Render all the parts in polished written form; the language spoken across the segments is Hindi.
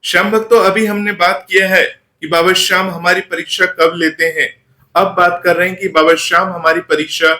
श्याम भक्तों, अभी हमने बात किया है कि बाबा श्याम हमारी परीक्षा कब लेते हैं। अब बात कर रहे हैं कि बाबा श्याम हमारी परीक्षा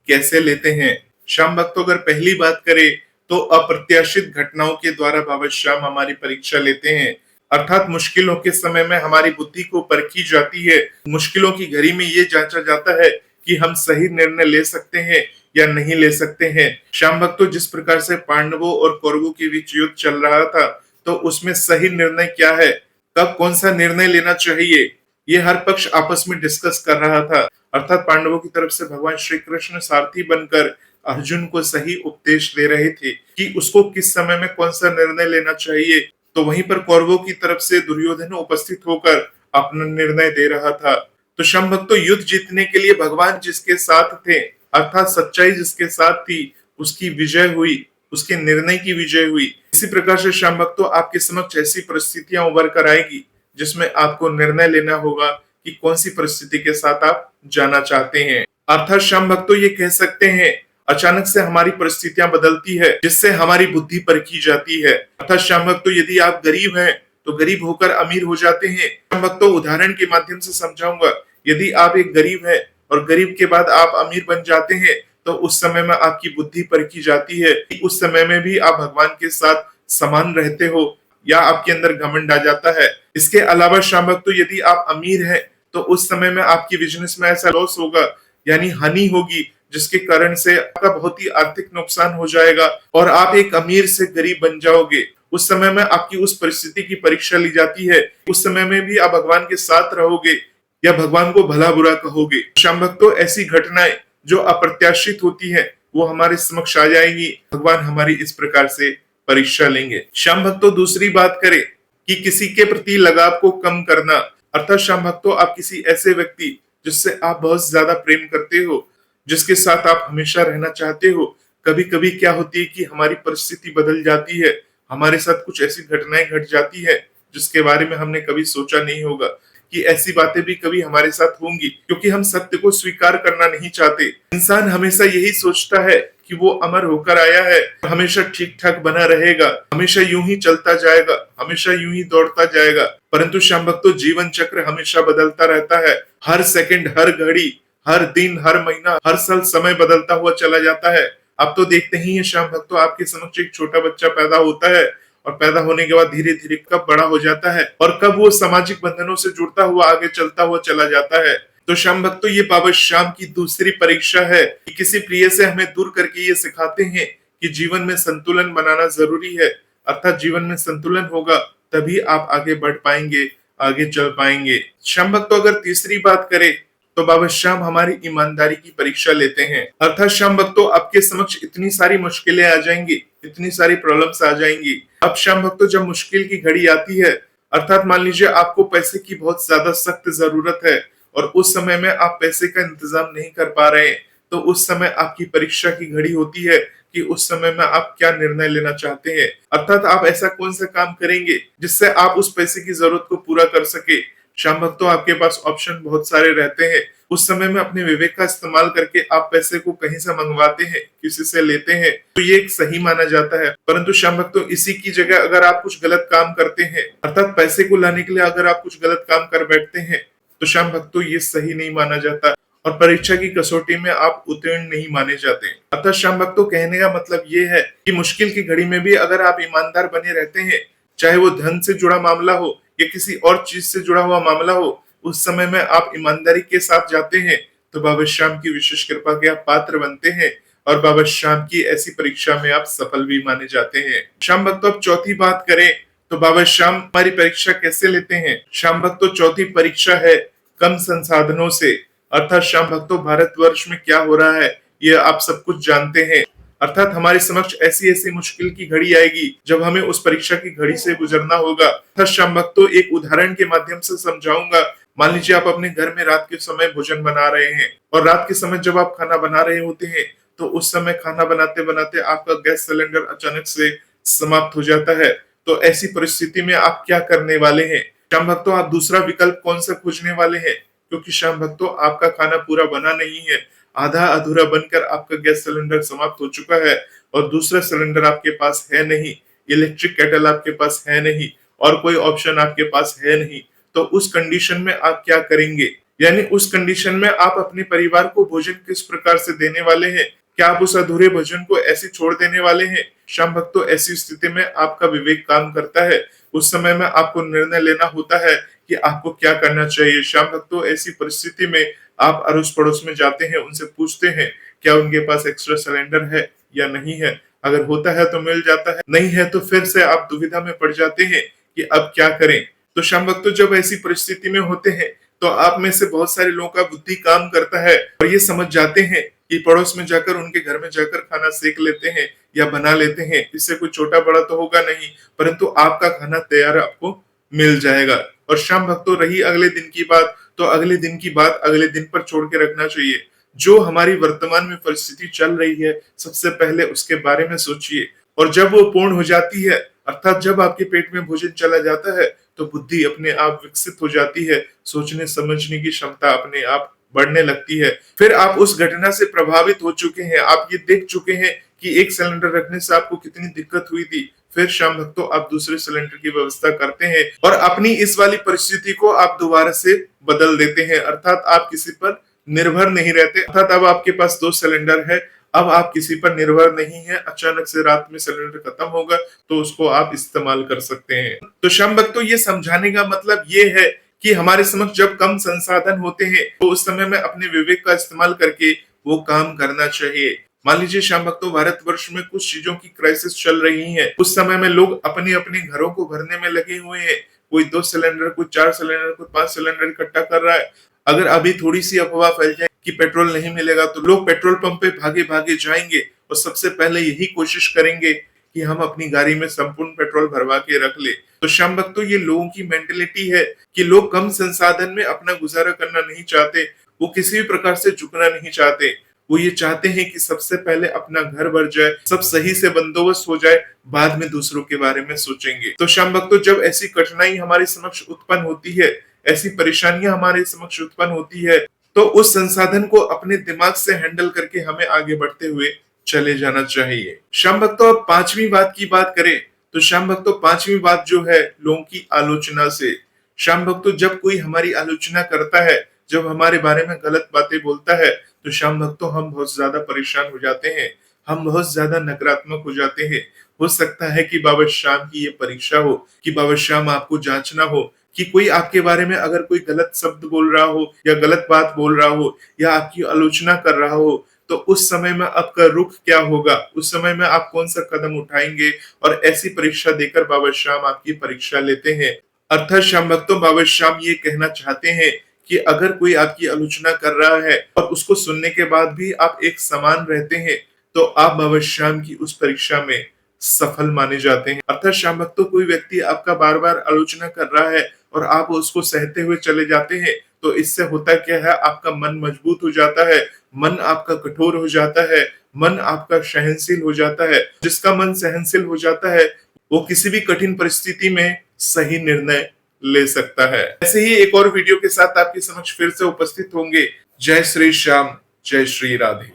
कैसे लेते हैं। श्याम भक्तों, अगर पहली बात करें तो अप्रत्याशित घटनाओं के द्वारा बाबा श्याम हमारी परीक्षा लेते हैं। अर्थात मुश्किलों के समय में हमारी बुद्धि को परखी जाती है। मुश्किलों की घड़ी में ये जांचा जाता है कि हम सही निर्णय ले सकते हैं या नहीं ले सकते हैं। श्याम भक्तों, जिस प्रकार से पांडवों और कौरवों के बीच युद्ध चल रहा था, तो उसमें सही निर्णय क्या है, कब कौन सा निर्णय लेना चाहिए, ये हर पक्ष आपस में डिस्कस कर रहा था। अर्थात पांडवों की तरफ से भगवान श्री कृष्ण सारथी बनकर अर्जुन को सही उपदेश दे रहे थे कि उसको किस समय में कौन सा निर्णय लेना चाहिए। तो वहीं पर कौरवों की तरफ से दुर्योधन उपस्थित होकर अपना निर्णय दे रहा था। तो श्याम भक्तों, युद्ध जीतने के लिए भगवान जिसके साथ थे, अर्थात सच्चाई जिसके साथ थी, उसकी विजय हुई, उसके निर्णय की विजय हुई। इसी प्रकार से श्याम भक्तों, आपके समक्ष ऐसी परिस्थितियां उभर कर आएगी जिसमें आपको निर्णय लेना होगा कि कौन सी परिस्थिति के साथ आप जाना चाहते हैं। अर्थात श्याम भक्तों, ये कह सकते हैं अचानक से हमारी परिस्थितियां बदलती है, जिससे हमारी बुद्धि परखी जाती है। अर्थात श्याम भक्तों, यदि आप गरीब हैं तो गरीब होकर अमीर हो जाते हैं। श्याम भक्तों, उदाहरण के माध्यम से समझाऊंगा। यदि आप एक गरीब है और गरीब के बाद आप अमीर बन जाते हैं, तो उस समय में आपकी बुद्धि परखी जाती है कि उस समय में भी आप भगवान के साथ समान रहते हो या आपके अंदर घमंड आ जाता है। इसके अलावा श्याम भक्तों, यदि आप अमीर हैं तो उस समय में आपकी बिजनेस में ऐसा लॉस होगा, यानी हानि होगी, जिसके कारण से आपका बहुत ही आर्थिक नुकसान हो जाएगा और आप एक अमीर से गरीब बन जाओगे। उस समय में आपकी उस परिस्थिति की परीक्षा ली जाती है। उस समय में भी आप भगवान के साथ रहोगे या भगवान को भला बुरा कहोगे। श्याम भक्तों, ऐसी घटनाएं जो अप्रत्याशित होती है वो हमारे समक्ष आ जाएगी। भगवान हमारी इस प्रकार से परीक्षा लेंगे। श्याम भक्तों, दूसरी बात करें कि किसी के प्रति लगाव को कम करना। अर्थात श्याम भक्तों, आप किसी ऐसे व्यक्ति जिससे आप बहुत ज्यादा प्रेम करते हो, जिसके साथ आप हमेशा रहना चाहते हो, कभी कभी क्या होती है कि हमारी परिस्थिति बदल जाती है, हमारे साथ कुछ ऐसी घटनाएं घट जाती है जिसके बारे में हमने कभी सोचा नहीं होगा कि ऐसी बातें भी कभी हमारे साथ होंगी, क्योंकि हम सत्य को स्वीकार करना नहीं चाहते। इंसान हमेशा यही सोचता है कि वो अमर होकर आया है, हमेशा ठीक ठाक बना रहेगा, हमेशा यूं ही चलता जाएगा, हमेशा यूं ही दौड़ता जाएगा। परंतु श्याम भक्तों, जीवन चक्र हमेशा बदलता रहता है। हर सेकंड, हर घड़ी, हर दिन, हर महीना, हर साल समय बदलता हुआ चला जाता है। आप तो देखते ही हैं श्याम भक्तों, आपके समक्ष एक छोटा बच्चा पैदा होता है और पैदा होने के बाद धीरे धीरे कब बड़ा हो जाता है और कब वो सामाजिक बंधनों से जुड़ता हुआ आगे चलता हुआ चला जाता है। तो श्याम भक्तों, ये बाबा श्याम की दूसरी परीक्षा है कि किसी प्रिय से हमें दूर करके ये सिखाते हैं कि जीवन में संतुलन बनाना जरूरी है। अर्थात जीवन में संतुलन होगा तभी आप आगे बढ़ पाएंगे, आगे चल पाएंगे। श्याम भक्तों, अगर तीसरी बात करें तो बाबा श्याम हमारी ईमानदारी की परीक्षा लेते हैं। अर्थात श्याम भक्तों, आपके समक्ष इतनी सारी मुश्किलें आ जाएंगी, इतनी सारी प्रॉब्लम्स आ जाएंगी। अब श्याम भक्तों, जब मुश्किल की घड़ी आती है, अर्थात मान लीजिए आपको पैसे की बहुत ज्यादा सख्त जरूरत है और उस समय में आप पैसे का इंतजाम नहीं कर पा रहे हैं, तो उस समय आपकी परीक्षा की घड़ी होती है कि उस समय में आप क्या निर्णय लेना चाहते हैं। अर्थात आप ऐसा कौन सा काम करेंगे जिससे आप उस पैसे की जरूरत को पूरा कर सके। श्याम भक्तों, आपके पास ऑप्शन बहुत सारे रहते हैं। उस समय में अपने विवेक का इस्तेमाल करके आप पैसे को कहीं से मंगवाते हैं, किसी से लेते हैं, तो ये एक सही माना जाता है। परंतु श्याम भक्तों, इसी की जगह अगर आप कुछ गलत काम करते हैं, अर्थात पैसे को लाने के लिए अगर आप कुछ गलत काम कर बैठते हैं, तो श्याम भक्तों, ये सही नहीं माना जाता और परीक्षा की कसौटी में आप उत्तीर्ण नहीं माने जाते। अर्थात श्याम भक्तों, कहने का मतलब ये है कि मुश्किल की घड़ी में भी अगर आप ईमानदार बने रहते हैं, चाहे वो धन से जुड़ा मामला हो या किसी और चीज से जुड़ा हुआ मामला हो, उस समय में आप ईमानदारी के साथ जाते हैं, तो बाबा श्याम की विशेष कृपा के आप पात्र बनते हैं और बाबा श्याम की ऐसी परीक्षा में आप सफल भी माने जाते हैं। श्याम भक्तों, अब चौथी बात करें तो बाबा श्याम हमारी परीक्षा कैसे लेते हैं। श्याम भक्तों, चौथी परीक्षा है कम संसाधनों से। अर्थात श्याम भक्तों, भारतवर्ष में क्या हो रहा है ये आप सब कुछ जानते हैं। अर्थात हमारे समक्ष ऐसी ऐसी मुश्किल की घड़ी आएगी जब हमें उस परीक्षा की घड़ी से गुजरना होगा। अर्थात श्याम भक्तों, एक उदाहरण के माध्यम से समझाऊंगा। मान लीजिए आप अपने घर में रात के समय भोजन बना रहे हैं और रात के समय जब आप खाना बना रहे होते हैं, तो उस समय खाना बनाते बनाते आपका गैस सिलेंडर अचानक से समाप्त हो जाता है। तो ऐसी परिस्थिति में आप क्या करने वाले हैं। श्याम भक्तों, आप दूसरा विकल्प कौन सा खोजने वाले हैं, क्योंकि श्याम भक्तों, आपका खाना पूरा बना नहीं है, आधा अधूरा बनकर आपका गैस सिलेंडर समाप्त हो चुका है और दूसरा सिलेंडर आपके पास है नहीं, इलेक्ट्रिक केटल आपके पास है नहीं और कोई ऑप्शन आपके पास है नहीं, तो उस कंडीशन में आप क्या करेंगे? यानी उस कंडीशन में आप अपने परिवार को भोजन किस प्रकार से देने वाले हैं? क्या आप उस अधूरे भोजन को ऐसे छोड़ देने वाले हैं? शाम भक्तों, ऐसी स्थिति में आपका विवेक काम करता है। उस समय में आपको निर्णय लेना होता है कि आपको क्या करना चाहिए। शाम भक्तों, ऐसी परिस्थिति में आप अड़ोस पड़ोस में जाते हैं, उनसे पूछते हैं क्या उनके पास एक्स्ट्रा सिलेंडर है या नहीं है। अगर होता है तो मिल जाता है, नहीं है तो फिर से आप दुविधा में पड़ जाते हैं कि अब क्या करें। तो शाम भक्तों, जब ऐसी परिस्थिति में होते हैं तो आप में से बहुत सारे लोगों का बुद्धि काम करता है और ये समझ जाते हैं कि पड़ोस में जाकर उनके घर में जाकर खाना सेक लेते हैं या बना लेते हैं, इससे कोई छोटा बड़ा तो होगा नहीं, परंतु आपका खाना तैयार आपको मिल जाएगा। और शाम भक्तों, रही अगले दिन की बात, तो अगले दिन की बात अगले दिन पर छोड़ के रखना चाहिए। जो हमारी वर्तमान में परिस्थिति चल रही है, सबसे पहले उसके बारे में सोचिए, और जब वो पूर्ण हो जाती है, अर्थात जब आपके पेट में भोजन चला जाता है, तो बुद्धि अपने आप विकसित हो जाती है, सोचने समझने की क्षमता अपने आप बढ़ने लगती है। फिर आप उस घटना से प्रभावित हो चुके हैं, आप ये देख चुके हैं कि एक सिलेंडर रखने से आपको कितनी दिक्कत हुई थी। फिर शाम भक्तों, आप दूसरे सिलेंडर की व्यवस्था करते हैं और अपनी इस वाली परिस्थिति को आप दोबारा से बदल देते हैं, अर्थात आप किसी पर निर्भर नहीं रहते। अर्थात अब आपके पास 2 सिलेंडर है, अब आप किसी पर निर्भर नहीं है। अचानक से रात में सिलेंडर खत्म होगा तो उसको आप इस्तेमाल कर सकते हैं। तो शाम भक्तों, ये समझाने का मतलब ये है कि हमारे समक्ष जब कम संसाधन होते हैं तो उस समय में अपने विवेक का इस्तेमाल करके वो काम करना चाहिए। मान लीजिए शाम भक्तों, भारतवर्ष में कुछ चीजों की क्राइसिस चल रही है, उस समय में लोग अपने अपने घरों को भरने में लगे हुए हैं। कोई 2 सिलेंडर, कोई 4 सिलेंडर, कोई 5 सिलेंडर इकट्ठा कर रहा है। अगर अभी थोड़ी सी अफवाह फैल जाए कि पेट्रोल नहीं मिलेगा तो लोग पेट्रोल पंप पे भागे भागे जाएंगे और सबसे पहले यही कोशिश करेंगे कि हम अपनी गाड़ी में संपूर्ण पेट्रोल भरवा के रख ले। तो शाम भक्तों, ये लोगों की मेंटेलिटी है कि लोग कम संसाधन में अपना गुजारा करना नहीं चाहते, वो किसी भी प्रकार से झुकना नहीं चाहते। वो ये चाहते हैं कि सबसे पहले अपना घर भर जाए, सब सही से बंदोबस्त हो जाए, बाद में दूसरों के बारे में सोचेंगे। तो शाम भक्तों, जब ऐसी कठिनाई हमारे समक्ष उत्पन्न होती है, ऐसी परेशानियां हमारे समक्ष उत्पन्न होती है, तो उस संसाधन को अपने दिमाग से हैंडल करके हमें आगे बढ़ते हुए चले जाना चाहिए। शाम भक्तों, अब 5वीं बात की बात करें तो शाम भक्तों, 5वीं बात जो है लोगों की आलोचना से। शाम भक्तों, जब कोई हमारी आलोचना करता है, जब हमारे बारे में गलत बातें बोलता है, तो शाम भक्तों हम बहुत ज्यादा परेशान हो जाते हैं, हम बहुत ज्यादा नकारात्मक हो जाते हैं। हो सकता है कि बाबा श्याम की ये परीक्षा हो, कि बाबा श्याम आपको जांचना हो कि कोई आपके बारे में अगर कोई गलत शब्द बोल रहा हो या गलत बात बोल रहा हो या आपकी आलोचना कर रहा हो, तो उस समय में आपका रुख क्या होगा, उस समय में आप कौन सा कदम उठाएंगे। और ऐसी परीक्षा देकर बाबा श्याम आपकी परीक्षा लेते हैं। अर्थात शाम भक्तों, बाबा श्याम ये कहना चाहते हैं कि अगर कोई आपकी आलोचना कर रहा है और उसको सुनने के बाद भी आप एक समान रहते हैं, तो आप बाबा श्याम की उस परीक्षा में सफल माने जाते हैं। अर्थात शाम भक्तों, कोई व्यक्ति आपका बार बार आलोचना कर रहा है और आप उसको सहते हुए चले जाते हैं, तो इससे होता क्या है, आपका मन मजबूत हो जाता है, मन आपका कठोर हो जाता है, मन आपका सहनशील हो जाता है। जिसका मन सहनशील हो जाता है, वो किसी भी कठिन परिस्थिति में सही निर्णय ले सकता है। ऐसे ही एक और वीडियो के साथ आपके समक्ष फिर से उपस्थित होंगे। जय श्री श्याम, जय श्री राधे।